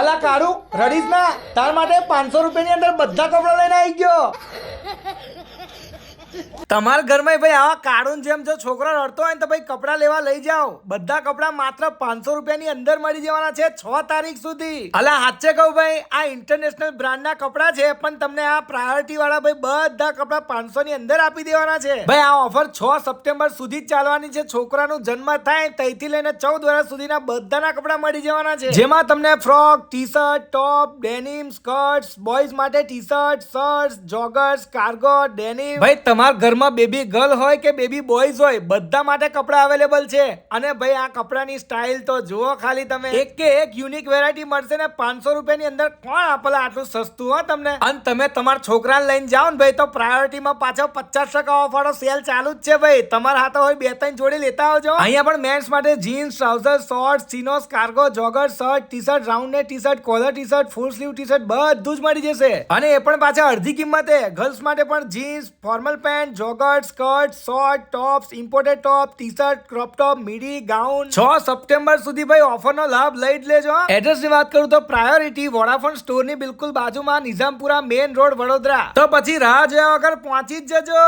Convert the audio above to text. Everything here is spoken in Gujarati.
અલા કાળુ રડીશ ના, તાર માટે 500 રૂપિયાની અંદર બધા કપડા લઈને આવી ગયો. તમારા ઘરમાં ભાઈ આવા કાળુન જેમ જો છોકરો રડતો હોય ને તો ભાઈ કપડા લેવા લઈ જાઓ. બધા કપડા માત્ર 500 રૂપિયાની અંદર મળી જવાના છે 6 તારીખ સુધી. અલા હાચે કહું ભાઈ, આ ઇન્ટરનેશનલ બ્રાન્ડના કપડા છે, પણ તમને આ પ્રાયોરિટી વાળા ભાઈ બધા કપડા 500 ની અંદર આપી દેવાના છે. ભાઈ આ ઓફર 6 સપ્ટેમ્બર સુધી જ ચાલવાની છે. છોકરાનું જન્મ થાય ત્યાંથી લઈને 14 વર્ષ સુધીના બધાના કપડા મળી જવાના છે, જેમાં તમને ફ્રોક, ટી શર્ટ, ટોપ, ડેનિમ, સ્કર્ટ્સ, બોયઝ માટે T shirt, shirts, joggers, cargo, denim. ભાઈ તમારા ઘરમાં બેબી ગર્લ હોય કે બેબી બોયઝ હોય, બધા માટે કપડા અવેલેબલ છે. અને ભાઈ આ કપડાની સ્ટાઇલ તો જુઓ ખાલી તમે, એક કે એક યુનિક વેરાયટી મળશે ને 500 રૂપિયાની અંદર કોણ આપેલા આટલું સસ્તું હો તમને. અને તમે તમારા છોકરાને લઈને જાઓ ને ભાઈ તો પ્રાયોરિટીમાં પાછો 50% ઓફ વાળો સેલ ચાલુ જ છે. ભાઈ તમારા હાથે હોય 2-3 જોડી લેતા આવજો. અહીંયા પણ મેન્સ માટે jeans, trouser, shorts, chinos, cargo, jogger, shirt, T shirt, round neck T shirt, collar T shirt, full sleeve T shirt બધું જ મળી જશે. અને એ પણ પાછા અડધી કિંમતે. ગર્લ્સ માટે પણ jeans, formal pant, jogger, skirt, short, tops, imported top, T shirt, crop top, midi, gown. 6 September સુધી ભાઈ ઓફરનો લાભ લઈ જ લેજો. એડ્રેસ ની વાત કરું તો પ્રાયોરિટી વોડાફોન સ્ટોર ની બિલકુલ બાજુમાં, નિઝામપુરા મેઇન રોડ, વડોદરા. તો પછી રાહ જોયા વગર પહોંચી જ જજો.